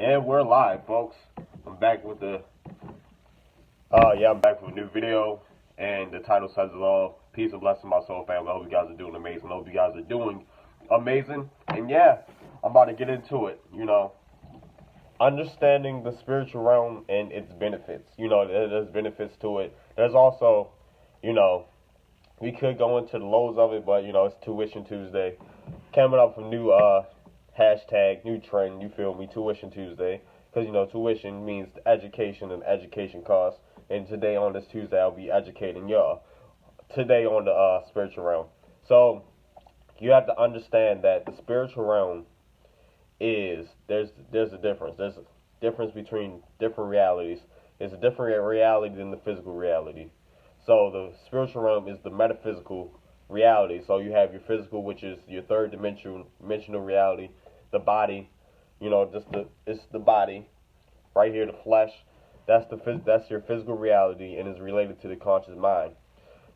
And we're live, folks. I'm back with I'm back with a new video, and the title says it all. Peace and blessing, my soul family. I hope you guys are doing amazing. I hope you guys are doing amazing. And yeah, I'm about to get into it, understanding the spiritual realm and its benefits. There's benefits to it. There's also, we could go into the lows of it, but, it's Tuition Tuesday. Coming up from new, hashtag, new trend, you feel me, Tuition Tuesday. Because, tuition means education and education costs. And today on this Tuesday, I'll be educating y'all. Today on the spiritual realm. So, you have to understand that the spiritual realm is, there's a difference. There's a difference between different realities. It's a different reality than the physical reality. So, the spiritual realm is the metaphysical reality. So, you have your physical, which is your third dimensional reality. The body, it's the body, right here, the flesh. That's your physical reality and is related to the conscious mind.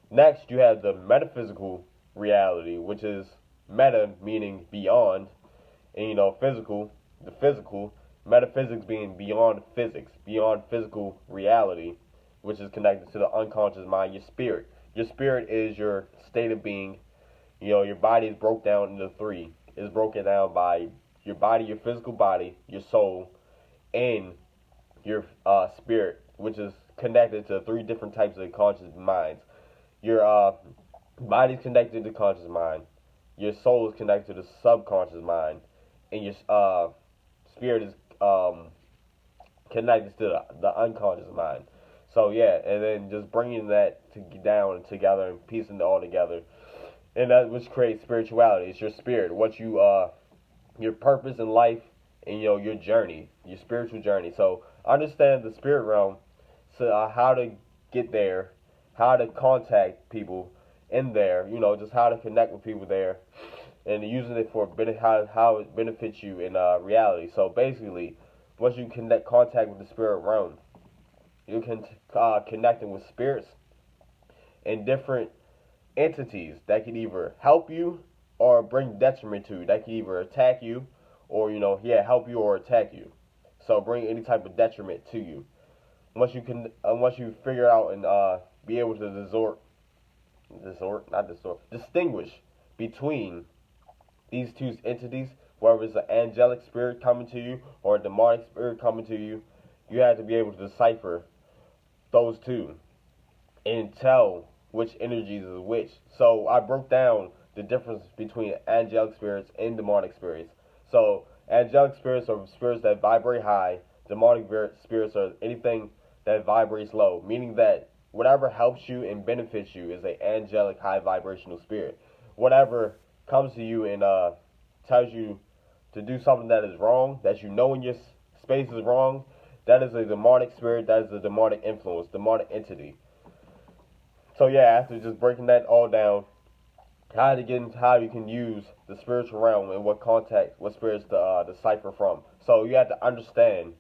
Next, you have the metaphysical reality, which is meta meaning beyond, and physical, the physical, metaphysics being beyond physics, beyond physical reality, which is connected to the unconscious mind, your spirit. Your spirit is your state of being. Your body is broke down into three. It's broken down by your body, your physical body, your soul, and your spirit, which is connected to three different types of conscious minds. Your body is connected to the conscious mind. Your soul is connected to the subconscious mind, and your spirit is connected to the unconscious mind. So yeah, and then just bringing that down and together and piecing it all together, and that which creates spirituality. It's your spirit, what you your purpose in life, and your journey, your spiritual journey. So understand the spirit realm, so how to get there, how to contact people in there, just how to connect with people there, and using it for how it benefits you in reality. So basically, once you contact with the spirit realm, you can connecting with spirits and different entities that can either help you or bring detriment to you. That can either attack you or help you or attack you. So bring any type of detriment to you. Once you figure out and be able to distinguish between these two entities, whether it's an angelic spirit coming to you or a demonic spirit coming to you, you have to be able to decipher those two and tell which energies is which. So I broke down the difference between angelic spirits and demonic spirits. So angelic spirits are spirits that vibrate high. Demonic spirits are anything that vibrates low, meaning that whatever helps you and benefits you is an angelic high vibrational spirit. Whatever comes to you and tells you to do something that is wrong, that in your space is wrong, that is a demonic spirit, that is a demonic influence, demonic entity. So yeah, after just breaking that all down, how you can use the spiritual realm and what spirits to decipher from. So you have to understand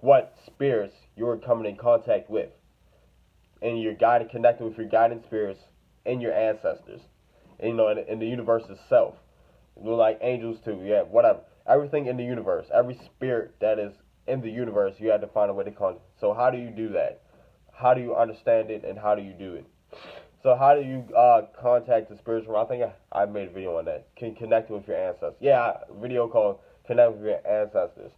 what spirits you're coming in contact with, and you're connecting with your guiding spirits and your ancestors, and, in the universe itself, like angels too. Yeah, whatever, everything in the universe, every spirit that is in the universe, you have to find a way to contact. So how do you do that? How do you understand it, and how do you do it? So how do you contact the spiritual realm? I think I made a video on that. Can connect with your ancestors. Yeah, a video called Connect with Your Ancestors.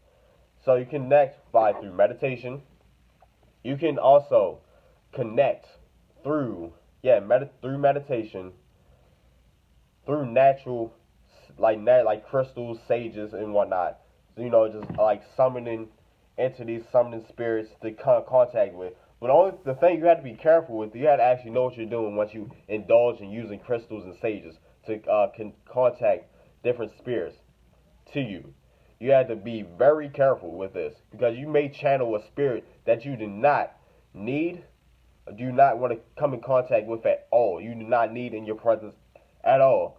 So you connect through meditation. You can also connect through meditation, through natural, like crystals, sages, and whatnot. So, just like summoning entities, summoning spirits to contact with. But the thing you have to be careful with, you have to actually know what you're doing once you indulge in using crystals and sages to contact different spirits to you. You have to be very careful with this, because you may channel a spirit that you do not need, or do not want to come in contact with at all. You do not need in your presence at all.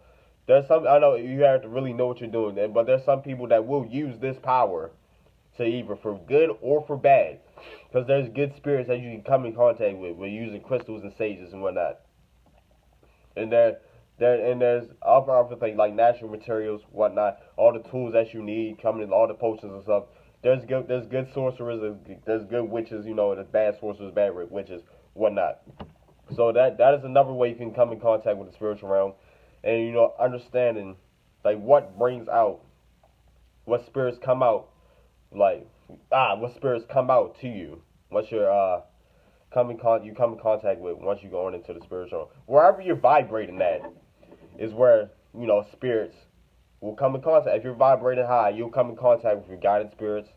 I know you have to really know what you're doing, but there's some people that will use this power to either for good or for bad. Because there's good spirits that you can come in contact with using crystals and sages and whatnot. And there's other things like natural materials, whatnot, all the tools that you need, coming in all the potions and stuff. There's good sorcerers, there's good witches, there's bad sorcerers, bad witches, whatnot. So that is another way you can come in contact with the spiritual realm, and understanding like what spirits come out, like what spirits come out to you. What's your you come in contact with once you go on into the spiritual. Wherever you're vibrating at is where spirits will come in contact. If you're vibrating high, you'll come in contact with your guided spirits.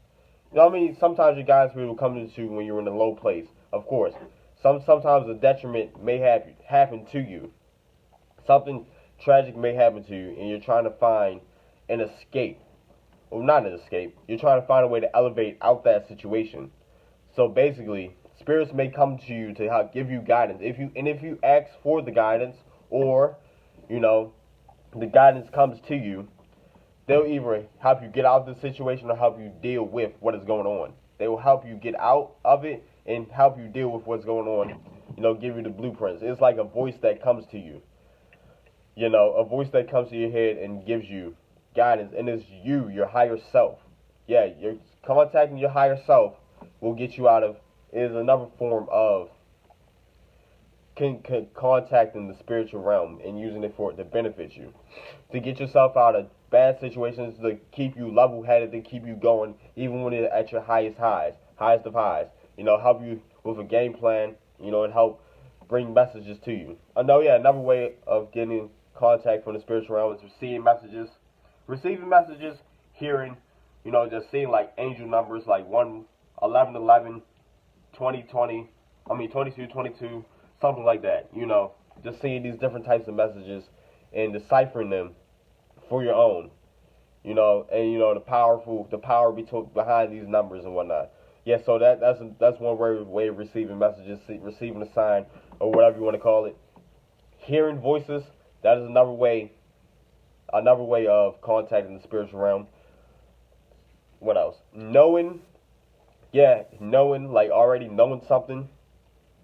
Sometimes your guided spirit will come into you when you're in a low place. Of course, sometimes a detriment may happen to you. Something tragic may happen to you, and you're trying to find an escape. Well, not an escape. You're trying to find a way to elevate out that situation. So basically, spirits may come to you to help give you guidance. If you ask for the guidance, or the guidance comes to you, they'll either help you get out of the situation or help you deal with what is going on. They will help you get out of it and help you deal with what's going on. Give you the blueprints. It's like a voice that comes to you. A voice that comes to your head and gives you guidance, and it's you, your higher self. Yeah, you're contacting your higher self will get you out of, is another form of contacting the spiritual realm and using it to benefit you, to get yourself out of bad situations, to keep you level-headed, to keep you going even when you're at your highest of highs. Help you with a game plan, and help bring messages to you. Another way of getting contact from the spiritual realm is receiving messages, hearing, just seeing like angel numbers like 1111, 2020, 2222, something like that. Just seeing these different types of messages and deciphering them for your own. And the power behind these numbers and whatnot. Yeah, so that's one way of receiving messages, receiving a sign or whatever you want to call it. Hearing voices, that is another way of contacting the spiritual realm. What else? Knowing, like already knowing something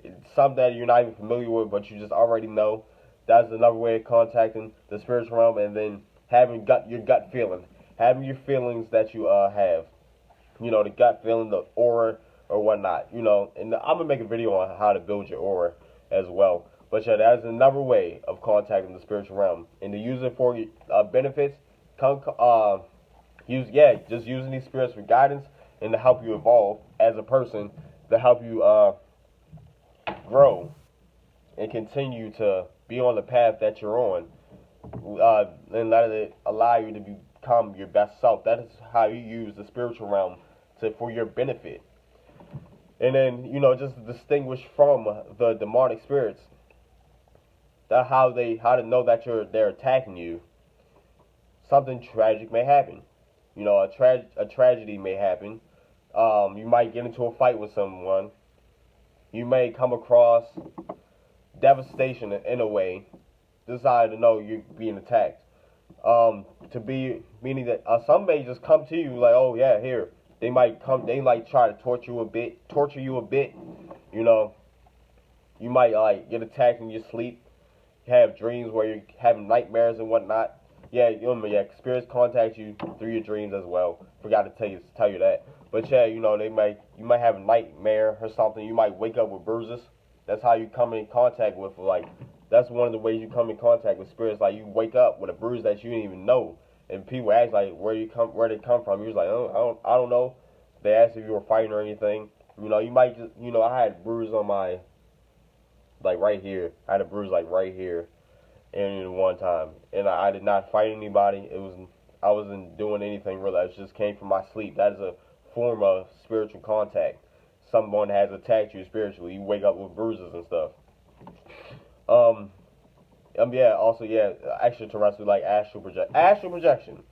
that you're not even familiar with, but you just already know. That's another way of contacting the spiritual realm. And then having your gut feeling, having your feelings that you have, the gut feeling, the aura or whatnot, and I'm gonna make a video on how to build your aura as well. But yeah, that's another way of contacting the spiritual realm, and to use it for benefits. Just using these spirits for guidance and to help you evolve as a person, to help you grow and continue to be on the path that you're on, and let it allow you to become your best self. That is how you use the spiritual realm for your benefit. And then just to distinguish from the demonic spirits, how to know that they're attacking you. Something tragic may happen. A tragedy may happen. You might get into a fight with someone. You may come across devastation in a way. Decide to know you're being attacked. Meaning that some may just come to you like, oh yeah, here. They might try to torture you a bit. You might get attacked in your sleep. Have dreams where you're having nightmares and whatnot. Spirits contact you through your dreams as well. Forgot to tell you that. But you might have a nightmare or something. You might wake up with bruises. That's how you come in contact with, that's one of the ways you come in contact with spirits. Like, you wake up with a bruise that you didn't even know, and people ask like where they come from. You're like, oh, I don't know. They ask if you were fighting or anything. You might just, I had a bruise on my, right here. I had a bruise right here, and one time, and I did not fight anybody. I wasn't doing anything really. It just came from my sleep. That is a form of spiritual contact. Someone has attacked you spiritually. You wake up with bruises and stuff. Extraterrestrial, like astral projection.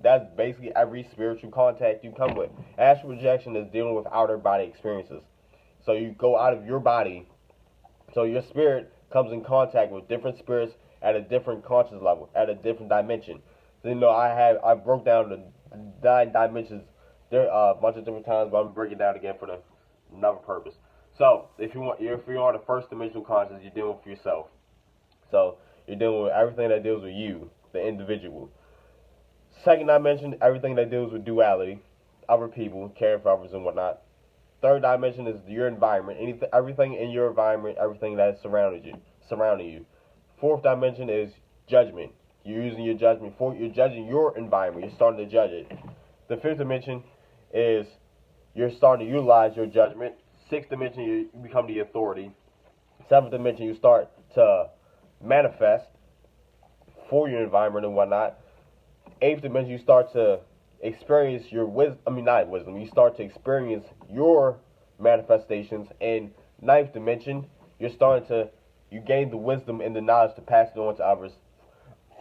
That's basically every spiritual contact you come with. Astral projection is dealing with outer body experiences. So you go out of your body. So your spirit comes in contact with different spirits at a different conscious level, at a different dimension. So, I broke down the 9 dimensions there a bunch of different times, but I'm breaking it down again for another purpose. So if you're on the first dimensional consciousness, you're dealing with yourself. So you're dealing with everything that deals with you, the individual. Second dimension, everything that deals with duality. other people, caring for others and whatnot. Third dimension is your environment, everything in your environment, everything that surrounding you. Fourth dimension is judgment. You're using your judgment. You're judging your environment. You're starting to judge it. The fifth dimension is you're starting to utilize your judgment. Sixth dimension, you become the authority. Seventh dimension, you start to manifest for your environment and whatnot. Eighth dimension, you start to experience your wisdom. Not wisdom. You start to experience your manifestations. And ninth dimension, you gain the wisdom and the knowledge to pass it on to others,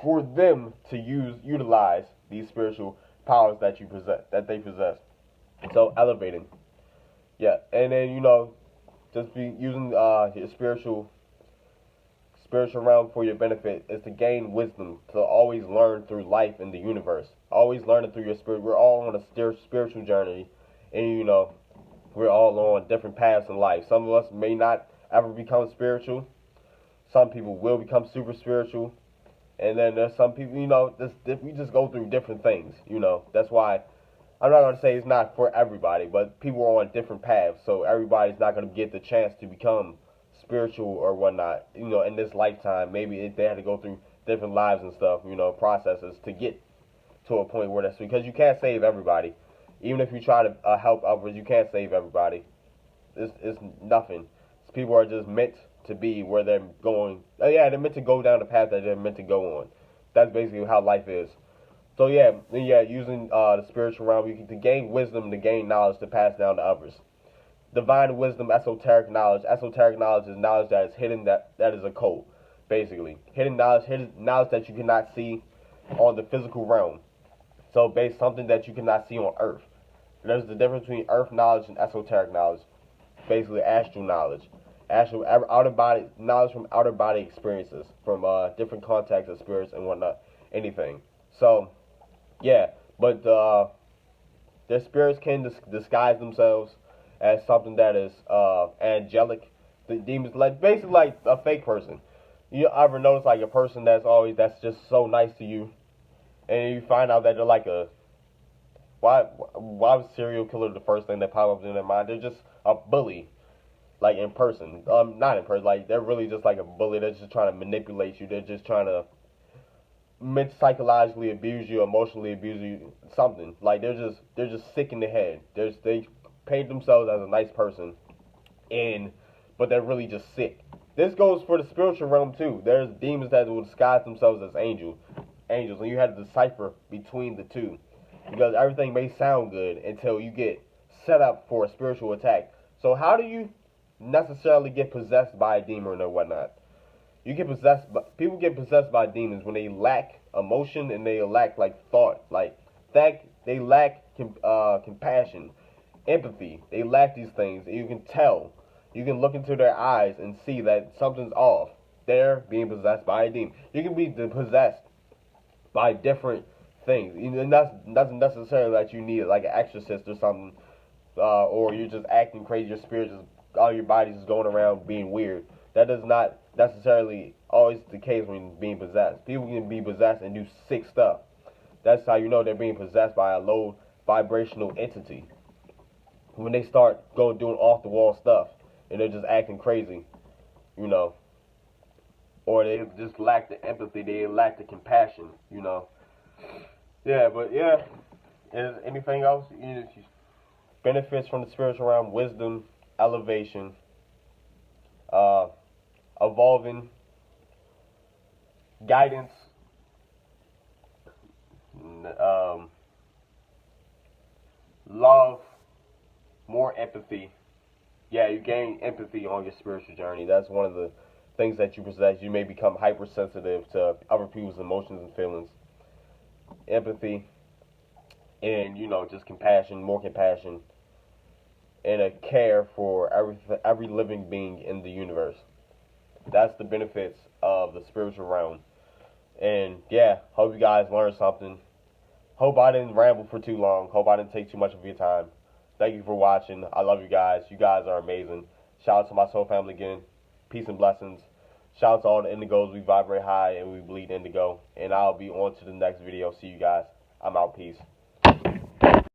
for them to utilize these spiritual powers that they possess. So elevating, yeah, and then just be using your spiritual realm for your benefit is to gain wisdom, to always learn through life in the universe, always learning through your spirit. We're all on a spiritual journey, and we're all on different paths in life. Some of us may not ever become spiritual. Some people will become super spiritual. And then there's some people, we just go through different things, That's why I'm not going to say it's not for everybody, but people are on different paths. So everybody's not going to get the chance to become spiritual or whatnot, in this lifetime. Maybe they had to go through different lives and stuff, processes to get to a point where that's, because you can't save everybody. Even if you try to help others, you can't save everybody. It's nothing. People are just meant to be where they're going. They're meant to go down the path that they're meant to go on. That's basically how life is. So using the spiritual realm, to gain wisdom, to gain knowledge, to pass down to others. Divine wisdom, esoteric knowledge. Esoteric knowledge is knowledge that is hidden, that is occult, basically. Hidden knowledge that you cannot see on the physical realm. So something that you cannot see on Earth. There's the difference between Earth knowledge and esoteric knowledge. Basically, astral knowledge. Actual outer body knowledge from outer body experiences, from different contacts of spirits and whatnot, anything. So, but their spirits can disguise themselves as something that is angelic. The demons, basically like a fake person. You ever notice like a person that's just so nice to you, and you find out that they're like why was serial killer the first thing that popped up in their mind? They're just a bully. Like in person, not in person. Like they're really just like a bully. They're just trying to manipulate you. They're just trying to psychologically abuse you, emotionally abuse you, something. Like they're just sick in the head. They paint themselves as a nice person, but they're really just sick. This goes for the spiritual realm too. There's demons that will disguise themselves as angels, and you have to decipher between the two, because everything may sound good until you get set up for a spiritual attack. So how do you necessarily get possessed by a demon or whatnot? People get possessed by demons when they lack emotion and they lack thought, they lack compassion, empathy. They lack these things, and you can tell. You can look into their eyes and see that something's off. They're being possessed by a demon. You can be possessed by different things. And that doesn't necessarily that you need like an exorcist or something, or you're just acting crazy. Your spirit all your body's just going around being weird. That is not necessarily always the case when being possessed. People can be possessed and do sick stuff. That's how you know they're being possessed by a low vibrational entity. When they start doing off the wall stuff and they're just acting crazy, or they just lack the empathy, they lack the compassion, Is anything else? Benefits from the spiritual realm: wisdom, elevation, evolving, guidance, love, more empathy. Yeah, you gain empathy on your spiritual journey. That's one of the things that you possess. You may become hypersensitive to other people's emotions and feelings. Empathy, and just compassion, more compassion, and a care for every living being in the universe. That's the benefits of the spiritual realm. And hope you guys learned something. Hope I didn't ramble for too long. Hope I didn't take too much of your time. Thank you for watching. I love you guys. You guys are amazing. Shout out to my soul family again. Peace and blessings. Shout out to all the indigos. We vibrate high and we bleed indigo. And I'll be on to the next video. See you guys. I'm out. Peace.